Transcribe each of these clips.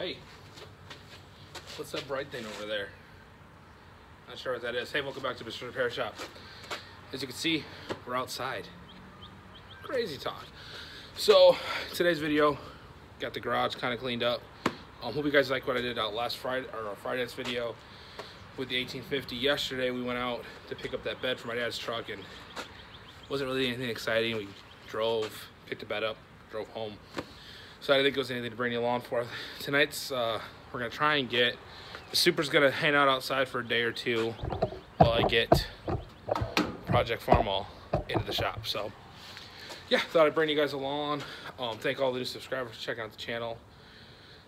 Hey, what's that bright thing over there? Not sure what that is. Hey, welcome back to BIBSTER'S Repair Shop. As you can see, we're outside. Crazy talk. So, today's video, got the garage kind of cleaned up. Hope you guys like what I did last Friday, or Friday's video with the 1850. Yesterday, we went out to pick up that bed for my dad's truck, and wasn't really anything exciting. We drove, picked the bed up, drove home. So I didn't think it was anything to bring you along for. Tonight's, we're gonna try and get, the Super's gonna hang out outside for a day or two while I get Project Farmall into the shop. So yeah, thought I'd bring you guys along. Thank all the new subscribers for checking out the channel.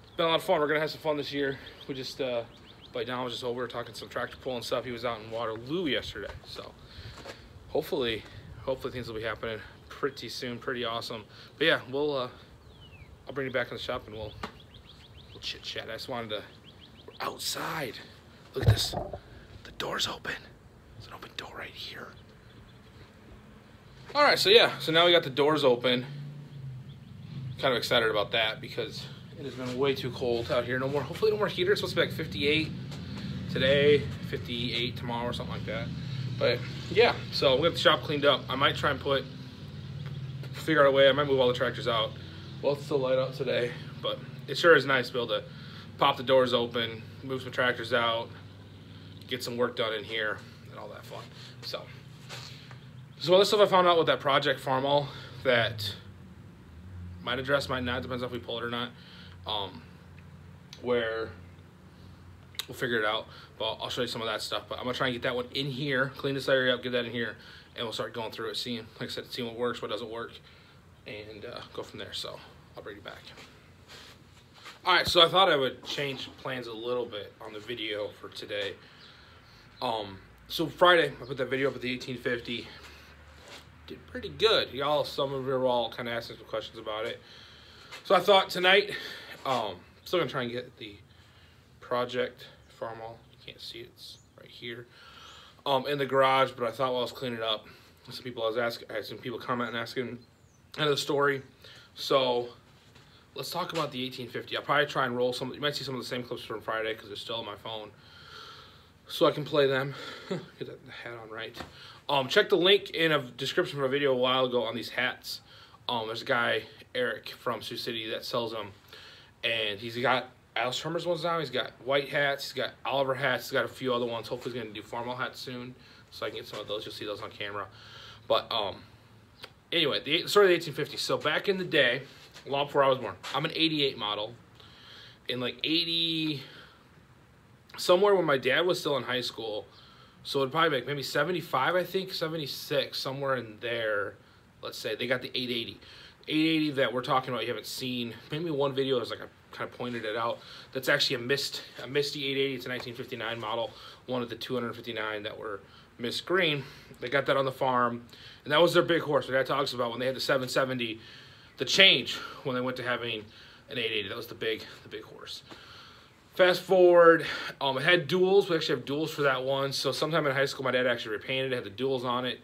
It's been a lot of fun. We're gonna have some fun this year. We just, but Don was just over talking some tractor pull and stuff. He was out in Waterloo yesterday. So hopefully things will be happening pretty soon, pretty awesome. But yeah, I'll bring you back in the shop and we'll chit chat. I just wanted to, we're outside. Look at this, the door's open. There's an open door right here. All right, so yeah, so now we got the doors open. Kind of excited about that because it has been way too cold out here. Hopefully no more heater. It's supposed to be like 58 today, 58 tomorrow or something like that. But yeah, so we got the shop cleaned up. I might try and figure out a way. I might move all the tractors out. Well, it's still light out today, but it sure is nice to be able to pop the doors open, move some tractors out, get some work done in here, and all that fun. So all this stuff I found out with that Project Farmall that might address, might not, depends on if we pull it or not, where we'll figure it out. But I'll show you some of that stuff. But I'm gonna try and get that one in here, clean this area up, get that in here, and we'll start going through it, seeing, like I said, seeing what works, what doesn't work, and go from there. So I'll bring you back. All right, so I thought I would change plans a little bit on the video for today. So Friday, I put that video up at the 1850. Did pretty good. Some of you were all kind of asking some questions about it. So I thought tonight, still gonna try and get the Project Farmall. You can't see it, it's right here, in the garage. But I thought while I was cleaning it up, some people I had some people comment and asking end of the story. So let's talk about the 1850. I'll probably try and roll some. You might see some of the same clips from Friday because they're still on my phone, so I can play them. Get that hat on right. Check the link in a description for a video a while ago on these hats. There's a guy, Eric from Sioux City, that sells them, and he's got Al Shermer's ones now. He's got white hats, he's got Oliver hats, he's got a few other ones. Hopefully he's gonna do Farmall hats soon, so I can get some of those. You'll see those on camera. But anyway, the story of the 1850. So back in the day, long before I was born, I'm an 88 model. In like 80, somewhere when my dad was still in high school, so it'd probably make maybe 75, I think, 76, somewhere in there. Let's say they got the 880. 880 that we're talking about, you haven't seen. Maybe one video is like I kind of pointed it out. That's actually a Misty 880. It's a 1959 model, one of the 259 that were mist green. They got that on the farm, and that was their big horse. My dad talks about when they had the 770, the change when they went to having an 880. That was the big horse. Fast forward, it had duals. We actually have duals for that one. So sometime in high school, my dad actually repainted it, had the duals on it.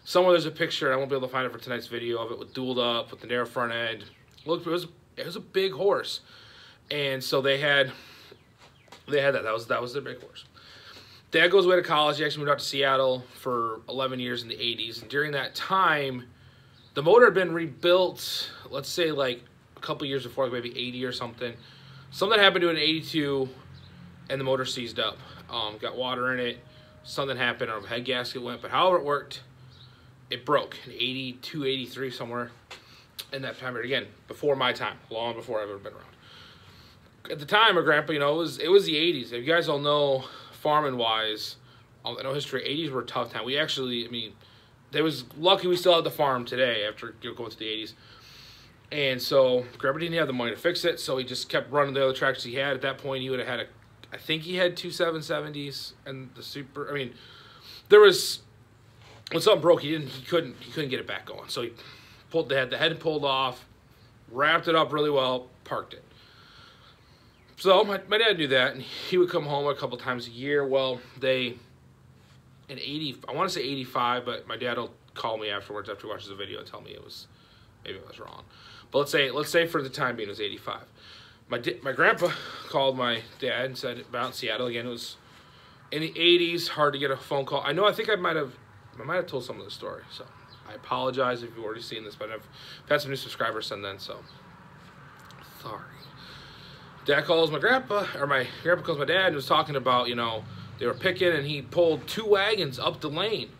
Somewhere there's a picture, I won't be able to find it for tonight's video, of it with dualed up, with the narrow front end. Look, it was a big horse. And so they had that. That was their big horse. Dad goes away to college. He actually moved out to Seattle for 11 years in the 80s. And during that time, the motor had been rebuilt, let's say like a couple years before, like maybe 80 or something. Something happened to it in 82, and the motor seized up. Got water in it. Something happened, or a head gasket went. But however it worked, it broke in 82, 83, somewhere in that time. Again, before my time, long before I've ever been around. At the time, my grandpa, you know, it was the 80s. If you guys all know, farming-wise, I know history, 80s were a tough time. We actually, I mean, they was lucky we still had the farm today after going to the 80s. And so Grandpa didn't have the money to fix it, so he just kept running the other tractors he had. At that point, he would have had I think he had two 770s and the Super. I mean, there was, when something broke, he couldn't get it back going. So he pulled the head pulled off, wrapped it up really well, parked it. So my dad knew that, and he would come home a couple times a year. Well, in 80, I want to say 85, but my dad will call me afterwards after he watches the video and tell me maybe I was wrong. But let's say for the time being it was 85. my grandpa called my dad and said about Seattle again. It was in the 80s, hard to get a phone call. I think I might have told some of the story, so I apologize if you've already seen this, but I've had some new subscribers since then, so sorry. Dad calls my grandpa, or my grandpa calls my dad and was talking about, they were picking and he pulled 2 wagons up the lane.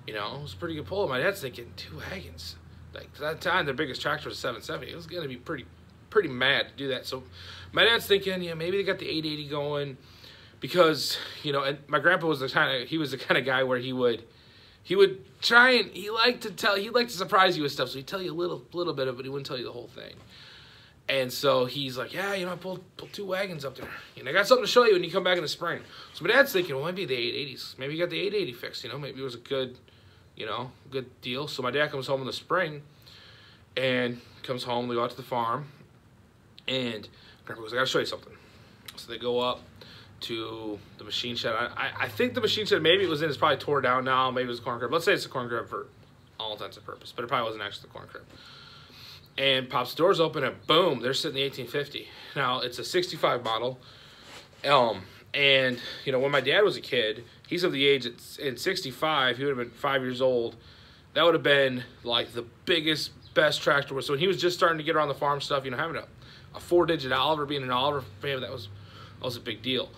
It was a pretty good pull. My dad's thinking, 2 wagons. Like, at that time, their biggest tractor was 770. It was going to be pretty mad to do that. So my dad's thinking, maybe they got the 880 going because, and my grandpa was the kind of guy where he would try and he liked to surprise you with stuff. So he'd tell you a little bit of it, but he wouldn't tell you the whole thing. And so he's like, yeah, I pulled 2 wagons up there. I got something to show you when you come back in the spring. So my dad's thinking, well, maybe the 880s. Maybe you got the 880 fixed, maybe it was a good, good deal. So my dad comes home in the spring and comes home. We go out to the farm and Grandpa goes, I got to show you something. So they go up to the machine shed. I think the machine shed, maybe it was in, it's probably tore down now. Maybe it was a corn crib. Let's say it's a corn crib for all intents and purposes, but it probably wasn't actually the corn crib. And pops the doors open and boom, they're sitting in the 1850. Now, it's a 65 model. And, when my dad was a kid, he's of the age, in 65, he would have been 5 years old. That would have been, like, the biggest, best tractor. So when he was just starting to get around the farm stuff, having a 4-digit Oliver, being an Oliver family, that was a big deal.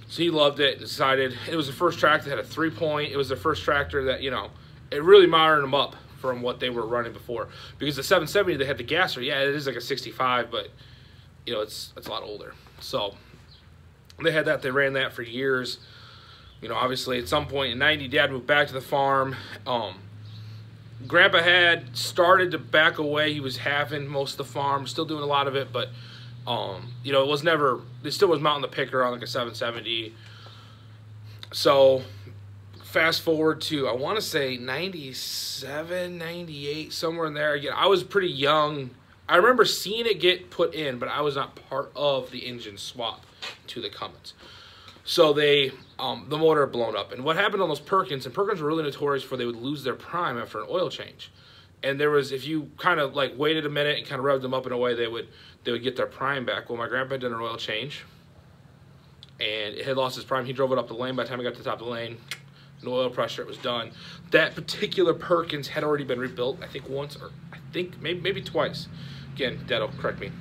So he loved it, decided, it was the first tractor that had a 3-point. It was the first tractor that, it really moderned him up from what they were running before. Because the 770, they had the gasser. Yeah, it is like a 65, but, it's a lot older. So they had that. They ran that for years. Obviously, at some point in 90, Dad moved back to the farm. Grandpa had started to back away. He was having most of the farm, still doing a lot of it, but, it was never, it still was mounting the picker on like a 770. So fast forward to, I want to say 97, 98, somewhere in there. Again, I was pretty young. I remember seeing it get put in, but I was not part of the engine swap to the Cummins. So the motor had blown up. And what happened on those Perkins, and Perkins were really notorious for they would lose their prime after an oil change. And there was, if you kind of like waited a minute and kind of revved them up in a way, they would get their prime back. Well, my grandpa did an oil change, and it had lost its prime. He drove it up the lane. By the time he got to the top of the lane, no oil pressure, it was done. That particular Perkins had already been rebuilt, I think once, or I think maybe twice. Again, Dad will correct me.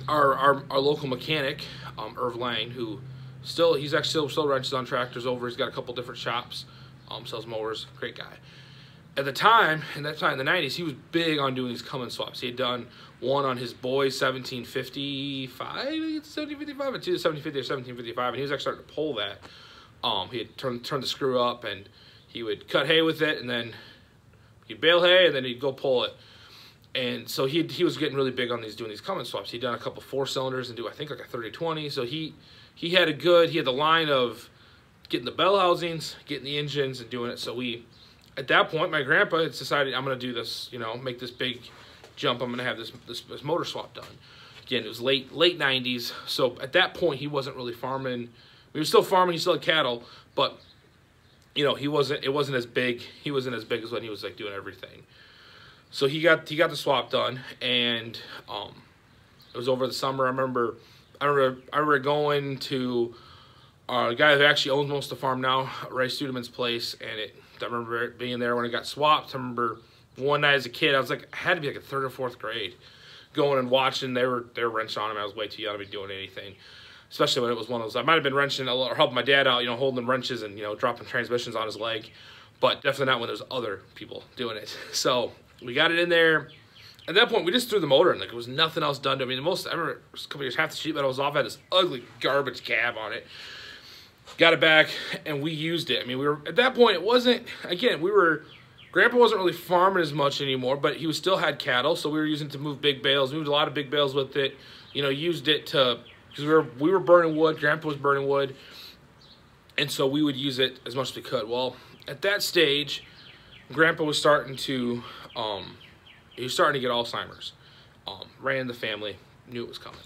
Our local mechanic, Irv Lang, who he's actually still wrenches on tractors over. He's got a couple different shops, sells mowers, great guy. At the time, in the 90s, he was big on doing these Cummins swaps. He had done one on his boy's 1755, 1755, or 1750 or 1755, and he was actually starting to pull that. He had turned the screw up, and he would cut hay with it, and then he'd bale hay, and then he'd go pull it. And so he was getting really big on doing these Cummins swaps. He'd done a couple 4-cylinders and do, I think, like a 30-20. So he had the line of getting the bell housings, getting the engines, and doing it. So at that point, my grandpa had decided, I'm going to do this, make this big jump. I'm going to have this motor swap done. Again, it was late 90s. So at that point, he wasn't really farming. He was still farming. He still had cattle, but it wasn't as big. He wasn't as big as when he was like doing everything. So he got the swap done, and it was over the summer. I remember going to the guy who actually owns most of the farm now, Ray Studemann's place, and I remember being there when it got swapped. I remember one night as a kid, I had to be like a 3rd or 4th grade, going and watching. They were wrenching on him. I was way too young to be doing anything, especially when it was one of those. I might have been wrenching or helping my dad out, holding wrenches and dropping transmissions on his leg, but definitely not when there's other people doing it. So we got it in there. At that point, we just threw the motor in. Like, there was nothing else done to it. I mean, I remember a couple years, half the sheet metal was off. I had this ugly garbage cab on it. Got it back, and we used it. I mean, at that point, it wasn't, again, Grandpa wasn't really farming as much anymore, but he still had cattle, so we were using it to move big bales. We moved a lot of big bales with it. Used it to, because we were burning wood. Grandpa was burning wood, and so we would use it as much as we could. Well, at that stage, Grandpa was starting to, he was starting to get Alzheimer's. Ran in the family, knew it was coming.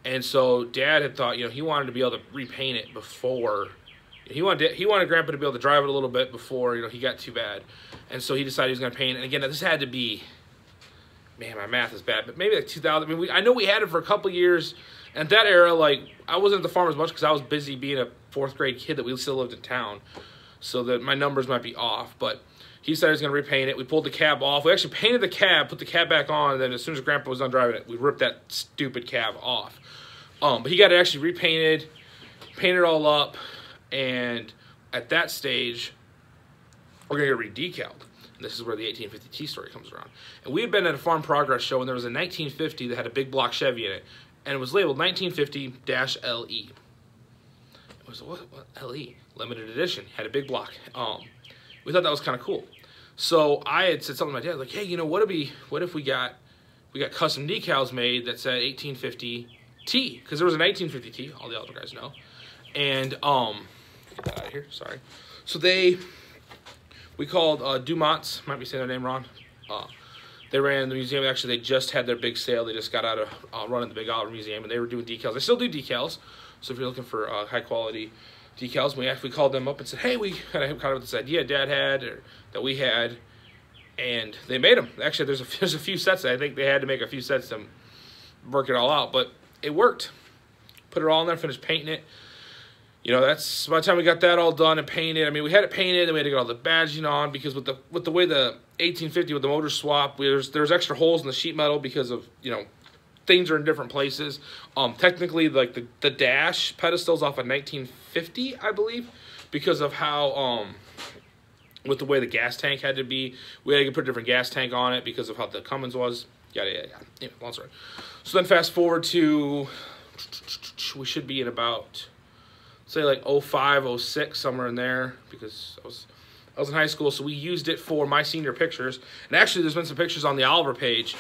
And so Dad had thought, he wanted to be able to repaint it before, he wanted Grandpa to be able to drive it a little bit before, he got too bad. And so he decided he was going to paint it. And again, this had to be, man, my math is bad, but maybe like 2000. I mean, I know we had it for a couple years. And that era, like, I wasn't at the farm as much because I was busy being a 4th grade kid that we still lived in town. So that my numbers might be off. But he said he was going to repaint it. We pulled the cab off. We actually painted the cab, put the cab back on, and then as soon as Grandpa was done driving it, we ripped that stupid cab off. But he got it actually repainted, painted it all up, and at that stage, we're going to get re-decaled. And this is where the 1850T story comes around. And we had been at a Farm Progress show, and there was a 1950 that had a big block Chevy in it. And it was labeled 1950-LE. It was, what LE? Limited edition. Had a big block. We thought that was kind of cool. So I had said something to my dad, like, hey, you know, what if we got custom decals made that said 1850T? Because there was a 1950T, all the other guys know. And, get that out of here, sorry. So we called Dumont's, might be saying their name wrong. They ran the museum. Actually, they just had their big sale. They just got out of running the Big Oliver Museum, and they were doing decals. They still do decals. So if you're looking for high-quality decals, we actually called them up and said, hey, we kind of this idea Dad had, or that we had, and they made them. Actually, there's a few sets. I think they had to make a few sets to work it all out, but it worked. Put it all in there, finished painting it. You know, that's by the time we got that all done and painted. I mean, we had it painted, and we had to get all the badging on because with the way the 1850 with the motor swap, there's extra holes in the sheet metal because of, you know, things are in different places. Technically, like the dash pedestal's off of 1950, I believe, because of how with the way the gas tank had to be. We had to put a different gas tank on it because of how the Cummins was. Yada yada yada. Anyway, long story. So then fast forward to, we should be in about, say like 05, 06, somewhere in there, because I was in high school, so we used it for my senior pictures. And actually, there's been some pictures on the Oliver page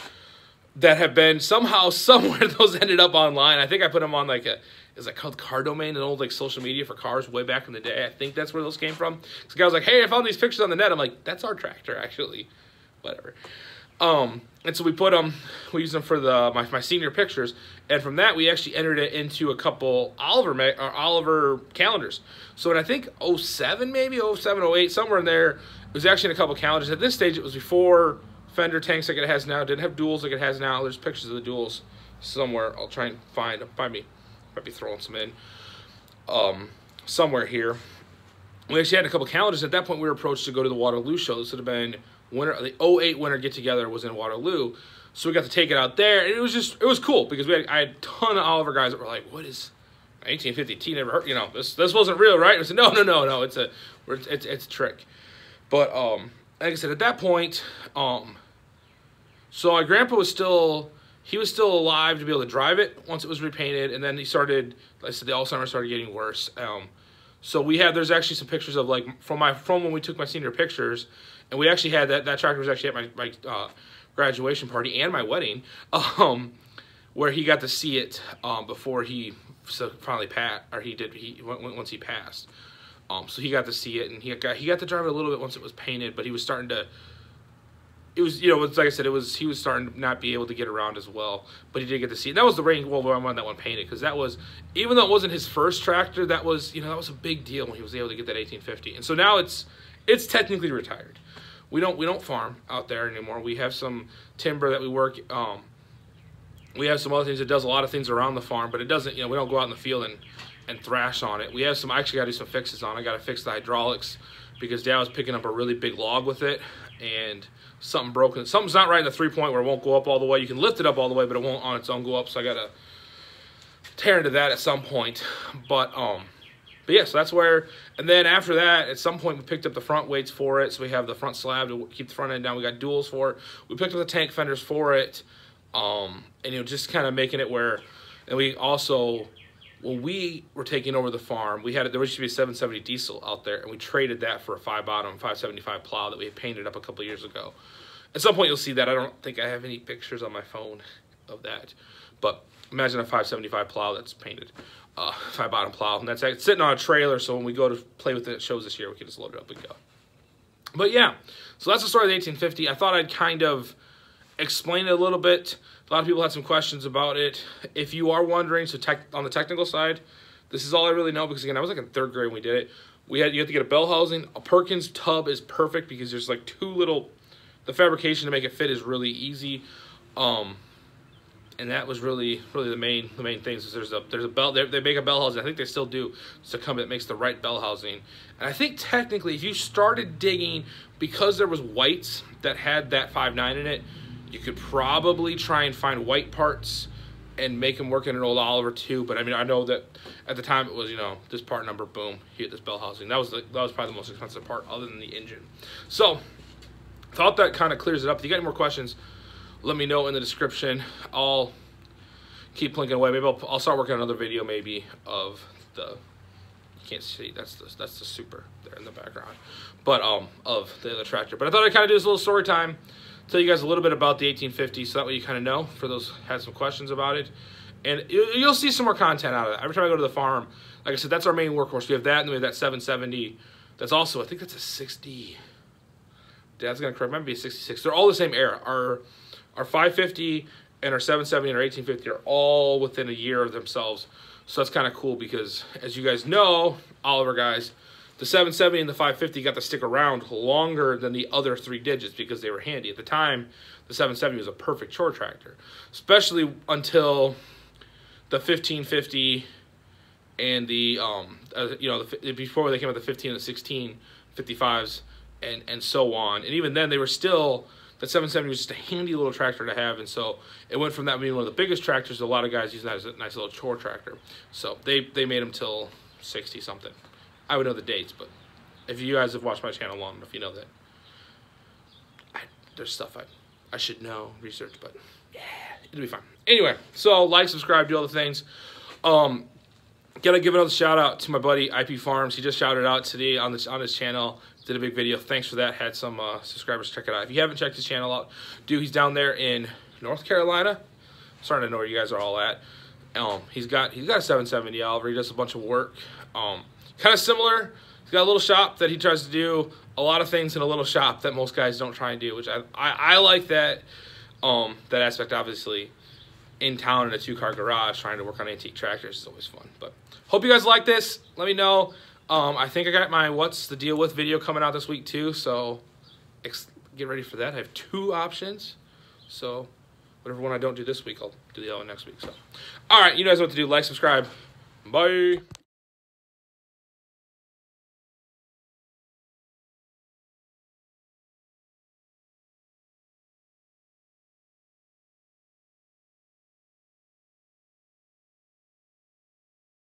that have been somehow, somewhere, those ended up online. I think I put them on like is it called Car Domain, an old like social media for cars way back in the day. I think that's where those came from. Because the guy was like, hey, I found these pictures on the net. I'm like, that's our tractor, actually. Whatever. And so we put them, we used them for my senior pictures, and from that we actually entered it into a couple Oliver calendars. So in I think 07 maybe, 07, 08, somewhere in there, it was actually in a couple calendars. At this stage it was before fender tanks like it has now, didn't have duals like it has now. There's pictures of the duals somewhere. I'll try and find them. Might be throwing some in somewhere here. We actually had a couple calendars. At that point we were approached to go to the Waterloo show. This would have been the 08 winter get together was in Waterloo, so we got to take it out there, and it was cool because I had a ton of Oliver guys that were like, "What is 1850T? Never heard, you know, this wasn't real, right?" I said, "No, it's a trick." But like I said, at that point, so my grandpa was still alive to be able to drive it once it was repainted, and then he started. Like I said, the Alzheimer's started getting worse. So there's actually some pictures of like from when we took my senior pictures. And we actually had that tractor was actually at my graduation party and my wedding, where he got to see it before he finally passed, or once he passed. So he got to see it, and he got to drive it a little bit once it was painted, but he was starting to. It was, you know, like I said, he was starting to not be able to get around as well, but he did get to see it. And that was the rain. Well, I wanted that one painted because that was, even though it wasn't his first tractor, that was a big deal when he was able to get that 1850. And so now it's technically retired. We don't farm out there anymore. We have some timber that we work. We have some other things that does a lot of things around the farm, but it doesn't. You know, we don't go out in the field and thrash on it. We have some. I actually got to do some fixes on it. I got to fix the hydraulics because Dad was picking up a really big log with it, and something broken. Something's not right in the 3-point where it won't go up all the way. You can lift it up all the way, but it won't on its own go up. So I got to tear into that at some point. But yeah, so that's where, and then after that, at some point we picked up the front weights for it. So we have the front slab to keep the front end down. We got duals for it. We picked up the tank fenders for it. And just kind of making it where, and we also, when we were taking over the farm, there used to be a 770 diesel out there, and we traded that for a 5-bottom 575 plow that we had painted up a couple of years ago. At some point you'll see that. I don't think I have any pictures on my phone of that, but imagine a 575 plow that's painted. 5-bottom plow, and it's sitting on a trailer, so when we go to play with it at shows this year, we can just load it up and go. But yeah, so that's the story of the 1850. I thought I'd kind of explain it a little bit. A lot of people had some questions about it. If you are wondering, so on the technical side, this is all I really know because, again, I was like in 3rd grade when we did it. You have to get a bell housing. A Perkins tub is perfect because there's like the fabrication to make it fit is really easy. And that was really the main things. Is there's a bell, they make a bell housing. I think they still do. It's a company that makes the right bell housing. And I think technically, if you started digging, because there was whites that had that 5.9 in it, you could probably try and find white parts and make them work in an old Oliver too. But I mean, I know that at the time it was, you know, this part number, boom, you hit this bell housing. That was probably the most expensive part other than the engine. So thought that kind of clears it up. If you got any more questions, let me know in the description. I'll keep plinking away. Maybe I'll start working on another video maybe of the, you can't see, that's the Super there in the background, but of the other tractor. But I thought I'd kind of do this little story time, tell you guys a little bit about the 1850, so that way you kind of know, for those who had some questions about it. And you'll see some more content out of that. Every time I go to the farm, like I said, that's our main workhorse. We have that, and we have that 770. That's also, I think that's a 60. Dad's gonna correct, might be a 66. They're all the same era. Our 550 and our 770 and our 1850 are all within a year of themselves. So that's kind of cool because, as you guys know, Oliver guys, the 770 and the 550 got to stick around longer than the other 3 digits because they were handy. At the time, the 770 was a perfect chore tractor, especially until the 1550 and the, you know, before they came out the 15 and the 16, 55s and so on. And even then, they were still, that 770 was just a handy little tractor to have, and so it went from that being one of the biggest tractors to a lot of guys using that as a nice little chore tractor. So they made them till 60 something. I would know the dates, but if you guys have watched my channel long enough, you know that there's stuff I should know, research, but yeah, it'll be fine. Anyway, so like, subscribe, do all the things. Gotta give another shout out to my buddy IP Farms. He just shouted out today on his channel. Did a big video. Thanks for that. Had some subscribers check it out. If you haven't checked his channel out, dude, he's down there in North Carolina. Starting to know where you guys are all at. He's got a 770 Oliver. He does a bunch of work. Kind of similar. He's got a little shop that he tries to do a lot of things in a little shop that most guys don't try and do, which I like that that aspect. Obviously, in town in a 2-car garage trying to work on antique tractors is always fun. But hope you guys like this. Let me know. I think I got my What's the Deal With video coming out this week too, so get ready for that. I have 2 options, so whatever one I don't do this week, I'll do the other one next week. So, all right, you guys know what to do. Like, subscribe. Bye.